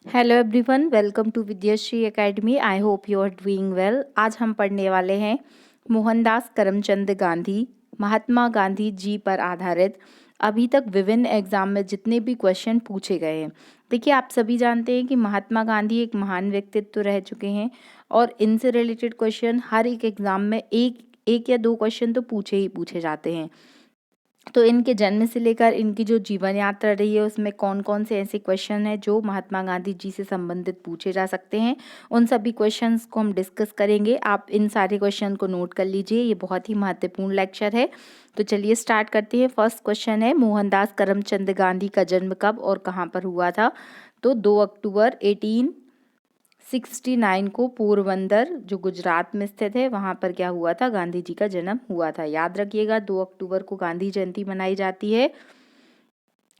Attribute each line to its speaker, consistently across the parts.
Speaker 1: Hello everyone, welcome to Vidyashree academy. I hope you are doing well. आज हम पढ़ने वाले हैं मोहनदास करमचंद गांधी, महात्मा गांधी जी पर आधारित अभी तक विभिन्न एग्जाम में जितने भी क्वेश्चन पूछे गए हैं। देखिए, आप सभी जानते हैं कि महात्मा गांधी एक महान व्यक्तित्व रह चुके हैं और इनसे रिलेटेड क्वेश्चन हर एक एग्जाम में एक या दो क्वेश्चन तो पूछे ही पूछे जाते हैं। तो इनके जन्म से लेकर इनकी जो जीवन यात्रा रही है उसमें कौन कौन से ऐसे क्वेश्चन हैं जो महात्मा गांधी जी से संबंधित पूछे जा सकते हैं, उन सभी क्वेश्चंस को हम डिस्कस करेंगे। आप इन सारे क्वेश्चन को नोट कर लीजिए, ये बहुत ही महत्वपूर्ण लेक्चर है। तो चलिए स्टार्ट करते हैं। फर्स्ट क्वेश्चन है, मोहनदास करमचंद गांधी का जन्म कब और कहाँ पर हुआ था? तो 2 अक्टूबर 1869 को पोरबंदर जो गुजरात में स्थित है वहाँ पर क्या हुआ था? गांधी जी का जन्म हुआ था। याद रखिएगा, 2 अक्टूबर को गांधी जयंती मनाई जाती है।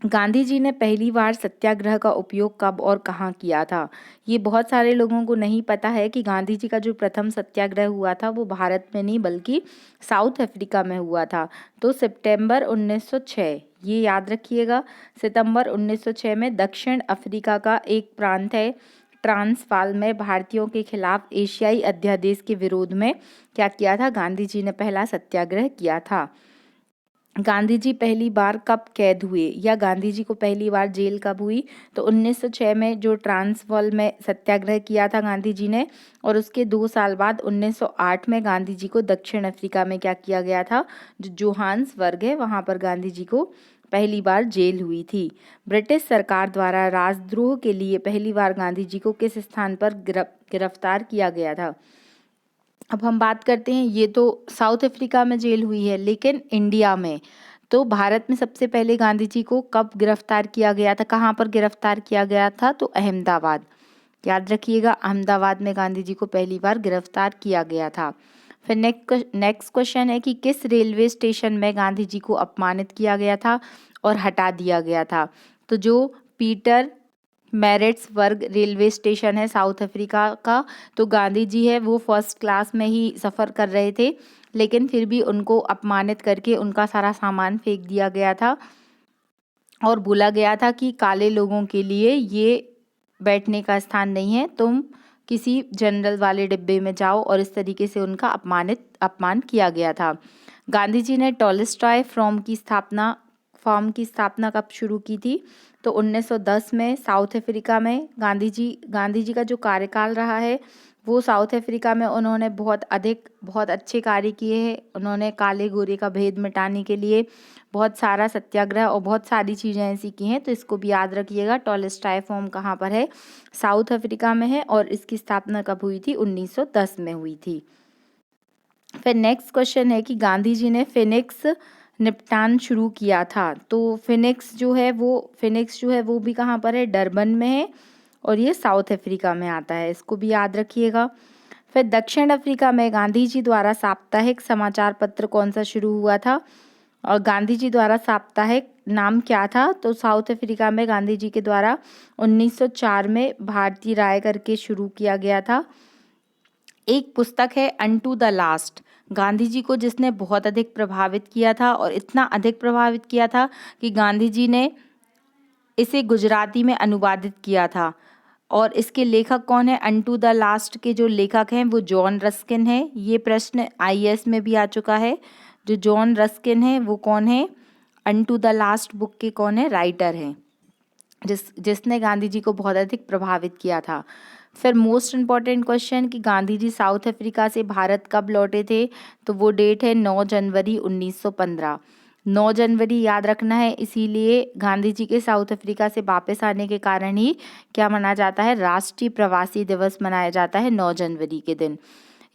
Speaker 1: गांधी जी ने पहली बार सत्याग्रह का उपयोग कब और कहाँ किया था? ये बहुत सारे लोगों को नहीं पता है कि गांधी जी का जो प्रथम सत्याग्रह हुआ था वो भारत में नहीं बल्कि साउथ अफ्रीका में हुआ था। तो सितंबर 1906, ये याद रखिएगा, सितंबर 1906 में दक्षिण अफ्रीका का एक प्रांत है ट्रांसवाल में भारतीयों के खिलाफ एशियाई अध्यादेश के विरोध में क्या किया था? गांधी जी ने पहला सत्याग्रह किया था। गांधी जी पहली बार कब कैद हुए या गांधी जी को पहली बार जेल कब हुई? तो 1906 में जो ट्रांसवाल में सत्याग्रह किया था गांधी जी ने, और उसके 2 साल बाद 1908 में गांधी जी को दक्षिण अफ्रीका में क्या किया गया था? जो जोहान्सबर्ग है वहां पर गांधी जी को पहली बार जेल हुई थी। ब्रिटिश सरकार द्वारा राजद्रोह के लिए पहली बार गांधी जी को किस स्थान पर गिरफ्तार किया गया था? अब हम बात करते हैं, ये तो साउथ अफ्रीका में जेल हुई है, लेकिन इंडिया में तो भारत में सबसे पहले गांधी जी को कब गिरफ्तार किया गया था? कहाँ पर गिरफ्तार किया गया था? तो अहमदाबाद। याद रखिएगा, अहमदाबाद में गांधी जी को पहली बार गिरफ्तार किया गया था। फिर नेक्स्ट क्वेश्चन है कि किस रेलवे स्टेशन में गांधी जी को अपमानित किया गया था और हटा दिया गया था? तो जो पीटर मैरिट्सबर्ग रेलवे स्टेशन है साउथ अफ्रीका का, तो गांधी जी है वो फर्स्ट क्लास में ही सफ़र कर रहे थे, लेकिन फिर भी उनको अपमानित करके उनका सारा सामान फेंक दिया गया था और बोला गया था कि काले लोगों के लिए ये बैठने का स्थान नहीं है, तुम किसी जनरल वाले डिब्बे में जाओ, और इस तरीके से उनका अपमान किया गया था। गांधी जी ने टॉलस्टॉय फॉर्म की स्थापना कब शुरू की थी? तो 1910 में साउथ अफ्रीका में। गांधी जी का जो कार्यकाल रहा है वो साउथ अफ्रीका में उन्होंने बहुत अच्छे कार्य किए हैं। उन्होंने काले गोरे का भेद मिटाने के लिए बहुत सारा सत्याग्रह और बहुत सारी चीज़ें ऐसी की हैं, तो इसको भी याद रखिएगा। टॉलस्टॉय फॉर्म कहाँ पर है? साउथ अफ्रीका में है, और इसकी स्थापना कब हुई थी? 1910 में हुई थी। फिर नेक्स्ट क्वेश्चन है कि गांधी जी ने फिनिक्स निपटान शुरू किया था। तो फिनिक्स जो है वो भी कहाँ पर है? डरबन में है, और ये साउथ अफ्रीका में आता है, इसको भी याद रखिएगा। फिर दक्षिण अफ्रीका में गांधी जी द्वारा साप्ताहिक समाचार पत्र कौन सा शुरू हुआ था? और गांधी जी द्वारा साप्ताहिक नाम क्या था? तो साउथ अफ्रीका में गांधी जी के द्वारा 1904 में भारतीय राय करके शुरू किया गया था। एक पुस्तक है unto the last, Gandhi ji को जिसने बहुत अधिक प्रभावित किया था, और इतना अधिक प्रभावित किया था कि गांधी जी ने इसे गुजराती में अनुवादित किया था। और इसके लेखक कौन है? अनटू द लास्ट के जो लेखक हैं वो जॉन रस्किन है। ये प्रश्न आईएएस में भी आ चुका है। जो जॉन रस्किन है वो कौन है? अनटू द लास्ट बुक के कौन है? राइटर हैं, जिसने गांधी जी को बहुत अधिक प्रभावित किया था। फिर मोस्ट इम्पॉर्टेंट क्वेश्चन कि गांधी जी साउथ अफ्रीका से भारत कब लौटे थे? तो वो डेट है 9 जनवरी 1915। 9 जनवरी याद रखना है, इसीलिए गांधी जी के साउथ अफ्रीका से वापस आने के कारण ही क्या मनाया जाता है? राष्ट्रीय प्रवासी दिवस मनाया जाता है 9 जनवरी के दिन।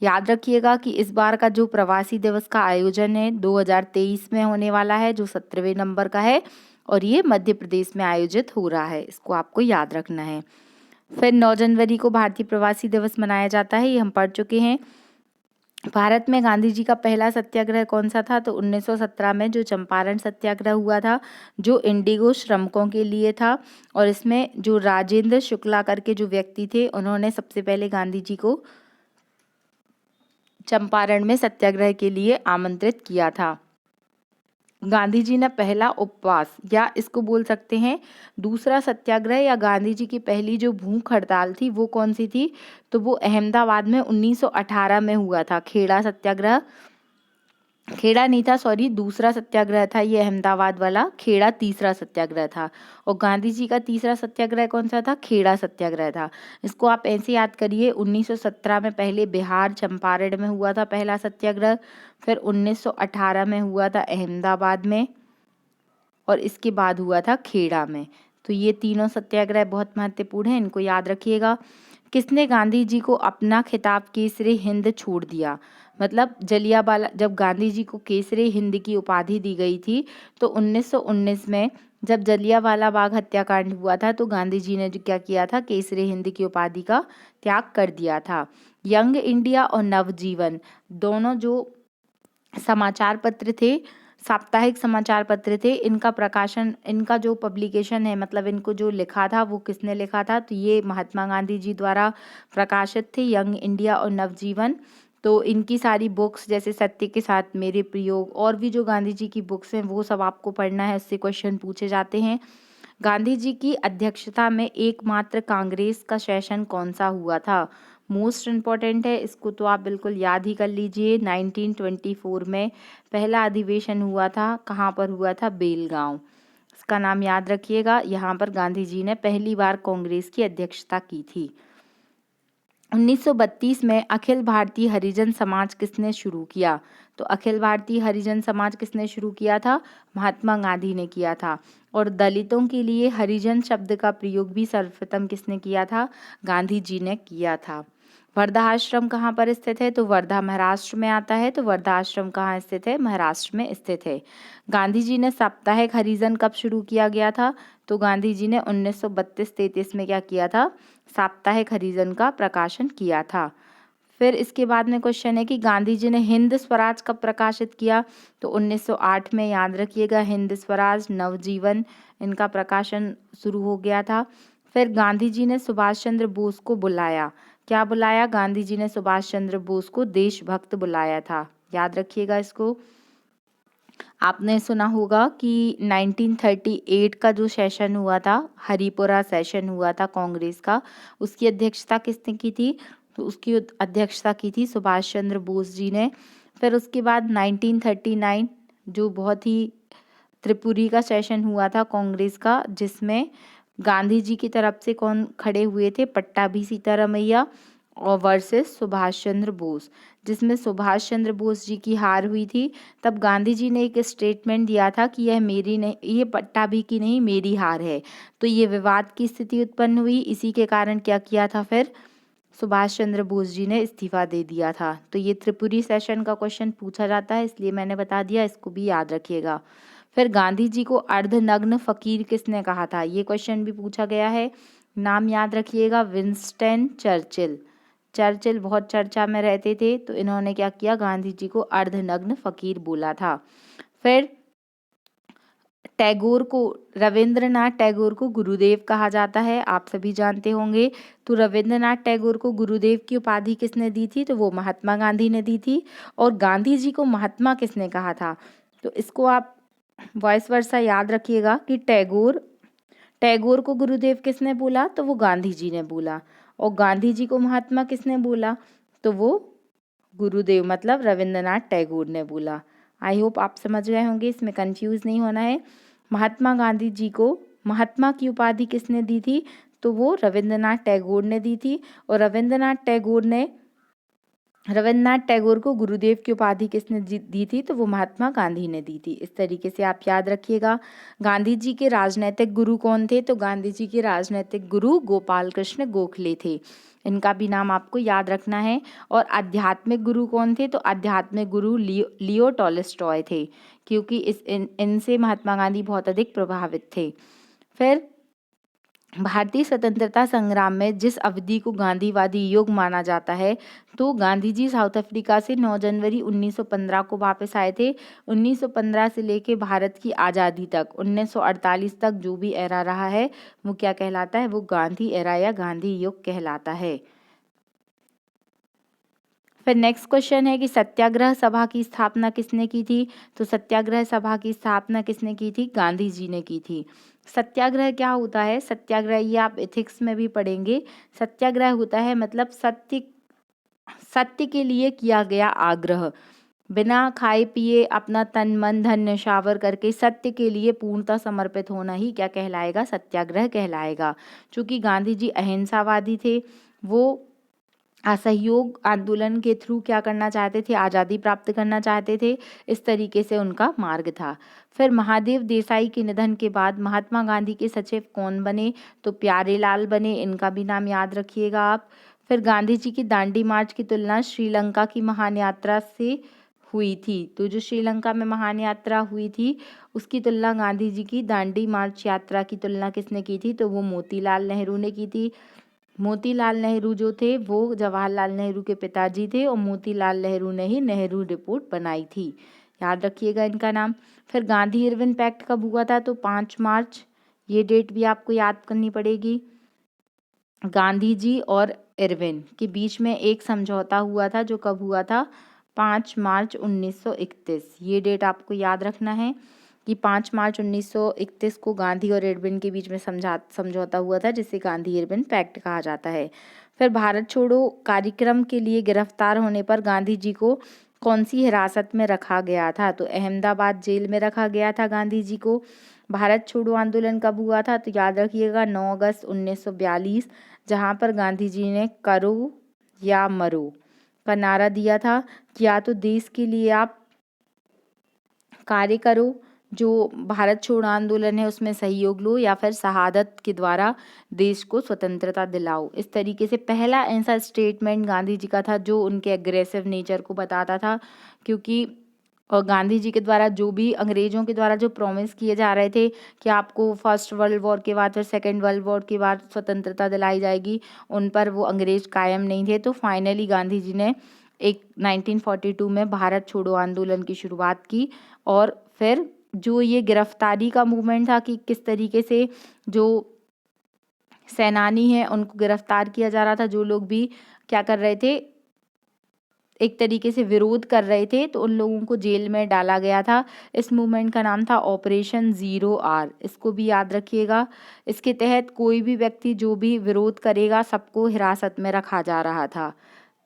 Speaker 1: याद रखिएगा कि इस बार का जो प्रवासी दिवस का आयोजन है 2023 में होने वाला है, जो 17वें नंबर का है, और ये मध्य प्रदेश में आयोजित हो रहा है, इसको आपको याद रखना है। फिर 9 जनवरी को भारतीय प्रवासी दिवस मनाया जाता है, ये हम पढ़ चुके हैं। भारत में गांधी जी का पहला सत्याग्रह कौन सा था? तो 1917 में जो चंपारण सत्याग्रह हुआ था, जो इंडिगो श्रमिकों के लिए था, और इसमें जो राजेंद्र शुक्ला करके जो व्यक्ति थे उन्होंने सबसे पहले गांधी जी को चंपारण में सत्याग्रह के लिए आमंत्रित किया था। गांधी जी ने पहला उपवास या इसको बोल सकते हैं दूसरा सत्याग्रह या गांधी जी की पहली जो भूख हड़ताल थी वो कौन सी थी, तो वो अहमदाबाद में 1918 में हुआ था। खेड़ा सत्याग्रह, खेड़ा नहीं था सॉरी, दूसरा सत्याग्रह था ये अहमदाबाद वाला, खेड़ा तीसरा सत्याग्रह था। और गांधी जी का तीसरा सत्याग्रह कौन सा था, खेड़ा सत्याग्रह था। इसको आप ऐसे याद करिए, 1917 में पहले बिहार चंपारण में हुआ था पहला सत्याग्रह, फिर 1918 में हुआ था अहमदाबाद में, और इसके बाद हुआ था खेड़ा में। तो ये तीनों सत्याग्रह बहुत महत्वपूर्ण हैं, इनको याद रखिएगा। किसने गांधी जी को अपना खिताब केसरे हिंद छोड़ दिया, मतलब जलियांवाला, जब गांधी जी को केसरे हिंद की उपाधि दी गई थी तो 1919 में जब जलियांवाला बाग हत्याकांड हुआ था तो गांधी जी ने जो क्या किया था, केसरे हिंद की उपाधि का त्याग कर दिया था। यंग इंडिया और नवजीवन दोनों जो समाचार पत्र थे, साप्ताहिक समाचार पत्र थे, इनका प्रकाशन, इनका जो पब्लिकेशन है, मतलब इनको जो लिखा था वो किसने लिखा था, तो ये महात्मा गांधी जी द्वारा प्रकाशित थे, यंग इंडिया और नवजीवन। तो इनकी सारी बुक्स जैसे सत्य के साथ मेरे प्रयोग और भी जो गांधी जी की बुक्स हैं वो सब आपको पढ़ना है, उससे क्वेश्चन पूछे जाते हैं। गांधी जी की अध्यक्षता में एकमात्र कांग्रेस का सेशन कौन सा हुआ था, मोस्ट इम्पॉर्टेंट है, इसको तो आप बिल्कुल याद ही कर लीजिए। 1924 में पहला अधिवेशन हुआ था, कहाँ पर हुआ था, बेलगांव, इसका नाम याद रखिएगा। यहाँ पर गांधी जी ने पहली बार कांग्रेस की अध्यक्षता की थी। 1932 में अखिल भारतीय हरिजन समाज किसने शुरू किया, तो अखिल भारतीय हरिजन समाज किसने शुरू किया था, महात्मा गांधी ने किया था। और दलितों के लिए हरिजन शब्द का प्रयोग भी सर्वप्रथम किसने किया था, गांधी जी ने किया था। वर्धा आश्रम कहाँ पर स्थित है, तो वर्धा महाराष्ट्र में आता है। तो वर्धा आश्रम कहाँ स्थित है, महाराष्ट्र में स्थित है। गांधी जी ने साप्ताहिक हरिजन कब शुरू किया गया था, तो गांधी जी ने 1932-33 में क्या किया था, साप्ताहिक हरिजन का प्रकाशन किया था। फिर इसके बाद में क्वेश्चन है कि गांधी जी ने हिंद स्वराज कब प्रकाशित किया, तो 1908 में, याद रखिएगा। हिंद स्वराज, नवजीवन, इनका प्रकाशन शुरू हो गया था। फिर गांधी जी ने सुभाष चंद्र बोस को बुलाया, क्या बुलाया, गांधी जी ने सुभाष चंद्र बोस को देशभक्त बुलाया था, याद रखिएगा इसको। आपने सुना होगा कि 1938 का जो सेशन हुआ था, हरिपुरा सेशन हुआ था कांग्रेस का, उसकी अध्यक्षता किसने की थी, तो उसकी अध्यक्षता की थी सुभाष चंद्र बोस जी ने। फिर उसके बाद 1939 जो बहुत ही त्रिपुरी का सेशन हुआ था कांग्रेस का, जिसमें गांधी जी की तरफ से कौन खड़े हुए थे, पट्टाभी सीतारामैया और वर्सेस सुभाष चंद्र बोस, जिसमें सुभाष चंद्र बोस जी की हार हुई थी। तब गांधी जी ने एक स्टेटमेंट दिया था कि यह मेरी नहीं, ये पट्टाभी की नहीं, मेरी हार है। तो ये विवाद की स्थिति उत्पन्न हुई, इसी के कारण क्या किया था, फिर सुभाष चंद्र बोस जी ने इस्तीफा दे दिया था। तो ये त्रिपुरी सेशन का क्वेश्चन पूछा जाता है, इसलिए मैंने बता दिया, इसको भी याद रखिएगा। फिर गांधी जी को अर्धनग्न फकीर किसने कहा था, ये क्वेश्चन भी पूछा गया है, नाम याद रखिएगा, विंस्टन चर्चिल। चर्चिल बहुत चर्चा में रहते थे, तो इन्होंने क्या किया, गांधी जी को अर्धनग्न फकीर बोला था। फिर टैगोर को, रविंद्रनाथ टैगोर को गुरुदेव कहा जाता है, आप सभी जानते होंगे। तो रविंद्रनाथ टैगोर को गुरुदेव की उपाधि किसने दी थी, तो वो महात्मा गांधी ने दी थी। और गांधी जी को महात्मा किसने कहा था, तो इसको आप वॉइस वर्सा याद रखिएगा कि टैगोर, टैगोर को गुरुदेव किसने बोला, तो वो गांधी जी ने बोला। और गांधी जी को महात्मा किसने बोला, तो वो गुरुदेव मतलब रविंद्रनाथ टैगोर ने बोला। आई होप आप समझ गए होंगे, इसमें कंफ्यूज नहीं होना है। महात्मा गांधी जी को महात्मा की उपाधि किसने दी थी, तो वो रविंद्रनाथ टैगोर ने दी थी। और रविंद्रनाथ टैगोर को गुरुदेव की उपाधि किसने दी थी, तो वो महात्मा गांधी ने दी थी। इस तरीके से आप याद रखिएगा। गांधी जी के राजनैतिक गुरु कौन थे, तो गांधी जी के राजनैतिक गुरु गोपाल कृष्ण गोखले थे, इनका भी नाम आपको याद रखना है। और आध्यात्मिक गुरु कौन थे, तो आध्यात्मिक गुरु लियो टॉलस्टॉय थे, क्योंकि इनसे महात्मा गांधी बहुत अधिक प्रभावित थे। फिर भारतीय स्वतंत्रता संग्राम में जिस अवधि को गांधीवादी युग माना जाता है, तो गांधी जी साउथ अफ्रीका से 9 जनवरी 1915 को वापस आए थे। 1915 से लेके भारत की आज़ादी तक 1948 तक जो भी एरा रहा है वो क्या कहलाता है, वो गांधी एरा या गांधी युग कहलाता है। फिर नेक्स्ट क्वेश्चन है कि सत्याग्रह सभा की स्थापना किसने की थी? तो सत्याग्रह सभा की स्थापना किसने की थी? गांधी जी ने की थी। सत्याग्रह क्या होता है? सत्याग्रह ये आप एथिक्स में भी पढ़ेंगे। सत्याग्रह होता है मतलब सत्य के लिए किया गया आग्रह, बिना खाए पिए अपना तन मन धन न्यौछावर करके सत्य के लिए पूर्णतः समर्पित होना ही क्या कहलाएगा? सत्याग्रह कहलाएगा। चूंकि गांधी जी अहिंसावादी थे, वो असहयोग आंदोलन के थ्रू क्या करना चाहते थे? आज़ादी प्राप्त करना चाहते थे। इस तरीके से उनका मार्ग था। फिर महादेव देसाई के निधन के बाद महात्मा गांधी के सचिव कौन बने? तो प्यारेलाल बने। इनका भी नाम याद रखिएगा आप। फिर गांधी जी की दांडी मार्च की तुलना श्रीलंका की महान यात्रा से हुई थी। तो जो श्रीलंका में महान यात्रा हुई थी उसकी तुलना गांधी जी की दांडी मार्च यात्रा की तुलना किसने की थी? तो वो मोतीलाल नेहरू ने की थी। मोतीलाल नेहरू जो थे वो जवाहरलाल नेहरू के पिताजी थे और मोतीलाल नेहरू ने ही नेहरू रिपोर्ट बनाई थी। याद रखिएगा इनका नाम। फिर गांधी इरविन पैक्ट कब हुआ था? तो 5 मार्च। ये डेट भी आपको याद करनी पड़ेगी। गांधी जी और इरविन के बीच में एक समझौता हुआ था जो कब हुआ था? 5 मार्च 1931। ये डेट आपको याद रखना है कि 5 मार्च 1931 को गांधी और इरविन के बीच में समझौता हुआ था जिसे गांधी इरविन पैक्ट कहा जाता है। फिर भारत छोड़ो कार्यक्रम के लिए गिरफ्तार होने पर गांधी जी को कौन सी हिरासत में रखा गया था? तो अहमदाबाद जेल में रखा गया था गांधी जी को। भारत छोड़ो आंदोलन कब हुआ था? तो याद रखिएगा 9 अगस्त 1942, जहां पर गांधी जी ने करो या मरो का नारा दिया था कि या तो देश के लिए आप कार्य करो, जो भारत छोड़ो आंदोलन है उसमें सहयोग लो, या फिर शहादत के द्वारा देश को स्वतंत्रता दिलाओ। इस तरीके से पहला ऐसा स्टेटमेंट गांधी जी का था जो उनके एग्रेसिव नेचर को बताता था, क्योंकि और गांधी जी के द्वारा जो भी अंग्रेजों के द्वारा जो प्रॉमिस किए जा रहे थे कि आपको फर्स्ट वर्ल्ड वॉर के बाद फिर सेकेंड वर्ल्ड वॉर के बाद स्वतंत्रता दिलाई जाएगी, उन पर वो अंग्रेज कायम नहीं थे। तो फाइनली गांधी जी ने एक 1942 में भारत छोड़ो आंदोलन की शुरुआत की। और फिर जो ये गिरफ्तारी का मूवमेंट था कि किस तरीके से जो सेनानी हैं उनको गिरफ्तार किया जा रहा था, जो लोग भी क्या कर रहे थे, एक तरीके से विरोध कर रहे थे, तो उन लोगों को जेल में डाला गया था। इस मूवमेंट का नाम था ऑपरेशन 0R। इसको भी याद रखिएगा। इसके तहत कोई भी व्यक्ति जो भी विरोध करेगा सबको हिरासत में रखा जा रहा था,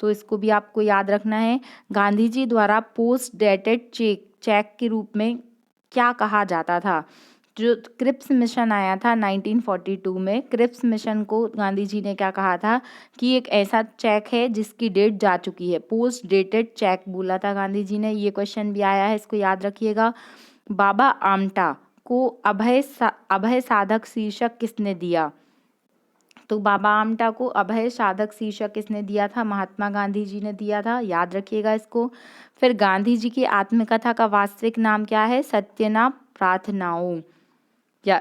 Speaker 1: तो इसको भी आपको याद रखना है। गांधी जी द्वारा पोस्ट डेटेड चेक के रूप में क्या कहा जाता था? जो क्रिप्स मिशन आया था 1942 में, क्रिप्स मिशन को गांधी जी ने क्या कहा था कि एक ऐसा चेक है जिसकी डेट जा चुकी है, पोस्ट डेटेड चेक बोला था गांधी जी ने। ये क्वेश्चन भी आया है, इसको याद रखिएगा। बाबा आमटा को अभय साधक शीर्षक किसने दिया? तो बाबा आमटा को अभय साधक शीर्षक किसने दिया था? महात्मा गांधी जी ने दिया था। याद रखिएगा इसको। फिर गांधी जी की आत्मकथा का वास्तविक नाम क्या है? सत्यना प्रार्थनाओं, या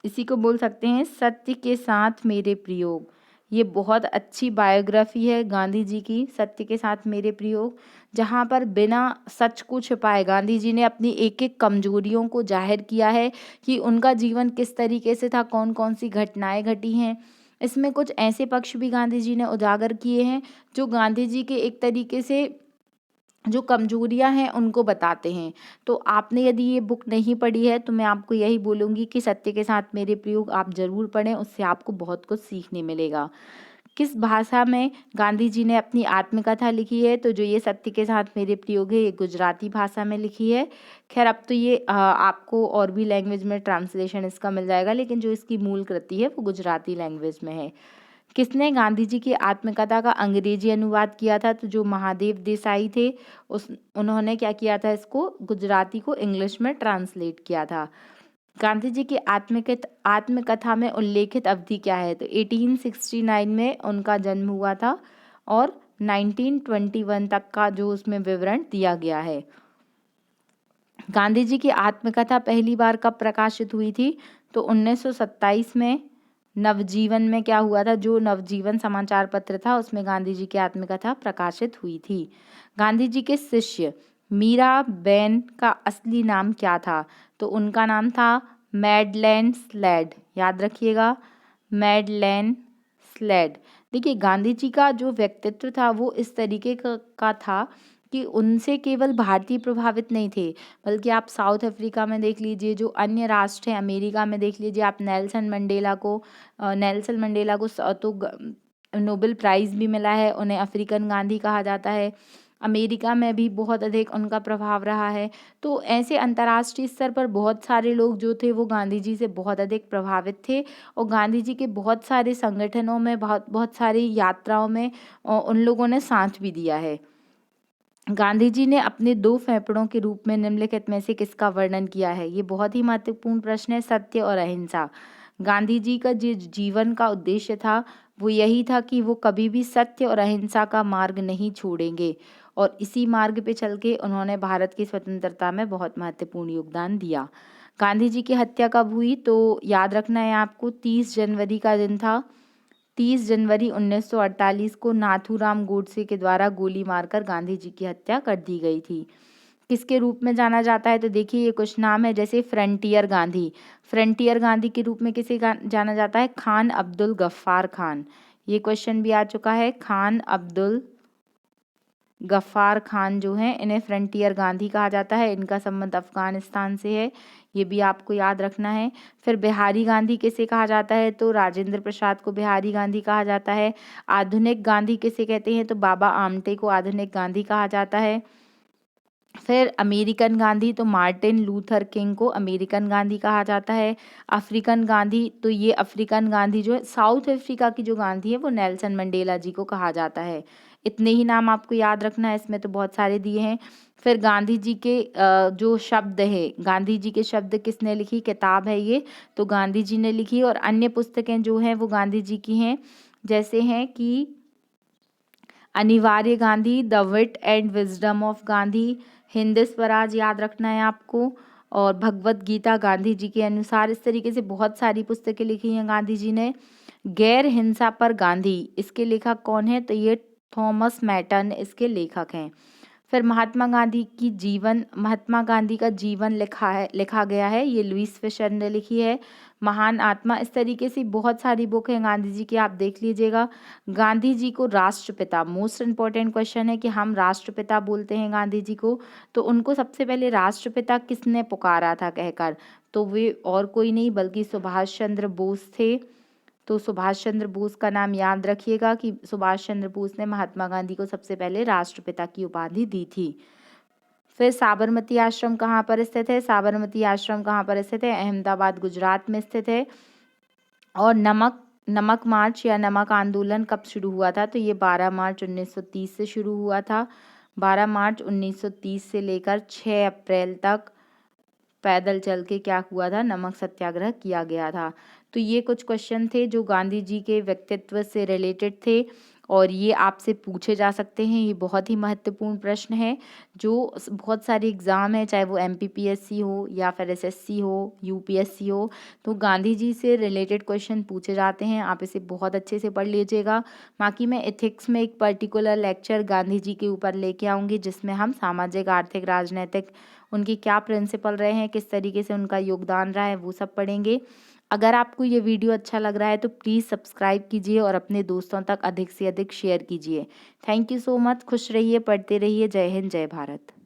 Speaker 1: इसी को बोल सकते हैं सत्य के साथ मेरे प्रयोग। ये बहुत अच्छी बायोग्राफी है गांधी जी की, सत्य के साथ मेरे प्रयोग, जहाँ पर बिना सच को छिपाए गांधी जी ने अपनी एक एक कमजोरियों को जाहिर किया है कि उनका जीवन किस तरीके से था, कौन कौन सी घटनाएं घटी हैं। इसमें कुछ ऐसे पक्ष भी गांधी जी ने उजागर किए हैं जो गांधी जी के एक तरीके से जो कमजोरियां हैं उनको बताते हैं। तो आपने यदि ये बुक नहीं पढ़ी है तो मैं आपको यही बोलूँगी कि सत्य के साथ मेरे प्रयोग आप ज़रूर पढ़ें, उससे आपको बहुत कुछ सीखने मिलेगा। किस भाषा में गांधी जी ने अपनी आत्मकथा लिखी है? तो जो ये सत्य के साथ मेरे प्रयोग है ये गुजराती भाषा में लिखी है। खैर अब तो ये आपको और भी लैंग्वेज में ट्रांसलेशन इसका मिल जाएगा, लेकिन जो इसकी मूल कृति है वो गुजराती लैंग्वेज में है। किसने गांधी जी की आत्मकथा का अंग्रेजी अनुवाद किया था? तो जो महादेव देसाई थे उन्होंने क्या किया था, इसको गुजराती को इंग्लिश में ट्रांसलेट किया था। गांधी जी की आत्मकथा में उल्लेखित अवधि क्या है? तो 1869 में उनका जन्म हुआ था और 1921 तक का जो उसमें विवरण दिया गया है। गांधी जी की आत्मकथा पहली बार कब प्रकाशित हुई थी? तो 1927 में नवजीवन में क्या हुआ था, जो नवजीवन समाचार पत्र था उसमें गांधी जी की आत्मकथा प्रकाशित हुई थी। गांधी जी के शिष्य मीरा बेन का असली नाम क्या था? तो उनका नाम था मैडलेन स्लेड। याद रखिएगा, मैडलेन स्लेड। देखिए, गांधी जी का जो व्यक्तित्व था वो इस तरीके का था कि उनसे केवल भारतीय प्रभावित नहीं थे, बल्कि आप साउथ अफ्रीका में देख लीजिए, जो अन्य राष्ट्र हैं, अमेरिका में देख लीजिए आप नेल्सन मंडेला को नोबेल प्राइज़ भी मिला है, उन्हें अफ्रीकन गांधी कहा जाता है। अमेरिका में भी बहुत अधिक उनका प्रभाव रहा है। तो ऐसे अंतर्राष्ट्रीय स्तर पर बहुत सारे लोग जो थे वो गांधी जी से बहुत अधिक प्रभावित थे, और गांधी जी के बहुत सारे संगठनों में, बहुत बहुत सारी यात्राओं में उन लोगों ने साथ भी दिया है। गांधी जी ने अपने 2 फेफड़ों के रूप में निम्नलिखित में से किसका वर्णन किया है? ये बहुत ही महत्वपूर्ण प्रश्न है, सत्य और अहिंसा। गांधी जी का जो जीवन का उद्देश्य था वो यही था कि वो कभी भी सत्य और अहिंसा का मार्ग नहीं छोड़ेंगे, और इसी मार्ग पे चल के उन्होंने भारत की स्वतंत्रता में बहुत महत्वपूर्ण योगदान दिया। गांधी जी की हत्या कब हुई? तो याद रखना है आपको, 30 जनवरी का दिन था। 30 जनवरी 1948 को नाथूराम गोडसे के द्वारा गोली मारकर गांधी जी की हत्या कर दी गई थी। किसके रूप में जाना जाता है? तो देखिए, ये कुछ नाम है, जैसे फ्रंटियर गांधी। फ्रंटियर गांधी के रूप में किसे जाना जाता है? खान अब्दुल गफ्फार खान। ये क्वेश्चन भी आ चुका है। खान अब्दुल गफ्फार खान जो हैं, इन्हें फ्रंटियर गांधी कहा जाता है। इनका संबंध अफगानिस्तान से है, ये भी आपको याद रखना है। फिर बिहारी गांधी किसे कहा जाता है? तो राजेंद्र प्रसाद को बिहारी गांधी कहा जाता है। आधुनिक गांधी किसे कहते हैं? तो बाबा आमटे को आधुनिक गांधी कहा जाता है। फिर अमेरिकन गांधी, तो मार्टिन लूथर किंग को अमेरिकन गांधी कहा जाता है। अफ्रीकन गांधी, तो ये अफ्रीकन गांधी जो है, साउथ अफ्रीका की जो गांधी है वो नेल्सन मंडेला जी को कहा जाता है। इतने ही नाम आपको याद रखना है, इसमें तो बहुत सारे दिए हैं। फिर गांधी जी के जो शब्द है, गांधी जी के शब्द किसने लिखी? किताब है ये, तो गांधी जी ने लिखी। और अन्य पुस्तकें जो हैं वो गांधी जी की हैं, जैसे हैं कि अनिवार्य Gandhi, the wit and wisdom of Gandhi, Hind Swaraj याद रखना है आपको, और भगवत गीता गांधी जी के अनुसार। इस तरीके से बहुत सारी पुस्तकें लिखी हैं गांधी जी ने। गैर हिंसा पर गांधी, इसके लेखक कौन है? तो ये थॉमस मैटन इसके लेखक हैं। फिर महात्मा गांधी का जीवन लिखा गया है, ये लुईस फिशर ने लिखी है। महान आत्मा, इस तरीके से बहुत सारी बुक हैं गांधी जी की, आप देख लीजिएगा। गांधी जी को राष्ट्रपिता, मोस्ट इम्पॉर्टेंट क्वेश्चन है कि हम राष्ट्रपिता बोलते हैं गांधी जी को, तो उनको सबसे पहले राष्ट्रपिता किसने पुकारा था कहकर? तो वे और कोई नहीं बल्कि सुभाष चंद्र बोस थे। तो सुभाष चंद्र बोस का नाम याद रखिएगा कि सुभाष चंद्र बोस ने महात्मा गांधी को सबसे पहले राष्ट्रपिता की उपाधि दी थी। फिर साबरमती आश्रम कहाँ पर स्थित है? साबरमती आश्रम कहाँ पर स्थित है? अहमदाबाद, गुजरात में स्थित है। और नमक मार्च या नमक आंदोलन कब शुरू हुआ था? तो ये 12 मार्च 1930 से शुरू हुआ था। 12 मार्च 1930 से लेकर 6 अप्रैल तक पैदल चल के क्या हुआ था? नमक सत्याग्रह किया गया था। तो ये कुछ क्वेश्चन थे जो गांधी जी के व्यक्तित्व से रिलेटेड थे, और ये आपसे पूछे जा सकते हैं। ये बहुत ही महत्वपूर्ण प्रश्न है, जो बहुत सारे एग्ज़ाम है, चाहे वो MPPSC हो या फिर SSC हो, UPSC हो, तो गांधी जी से रिलेटेड क्वेश्चन पूछे जाते हैं। आप इसे बहुत अच्छे से पढ़ लीजिएगा। बाकी मैं एथिक्स में एक पर्टिकुलर लेक्चर गांधी जी के ऊपर लेके आऊँगी, जिसमें हम सामाजिक, आर्थिक, राजनीतिक, उनके क्या प्रिंसिपल रहे हैं, किस तरीके से उनका योगदान रहा है, वो सब पढ़ेंगे। अगर आपको ये वीडियो अच्छा लग रहा है तो प्लीज़ सब्सक्राइब कीजिए और अपने दोस्तों तक अधिक से अधिक शेयर कीजिए। Thank you so much. खुश रहिए, पढ़ते रहिए। जय हिंद, जय भारत।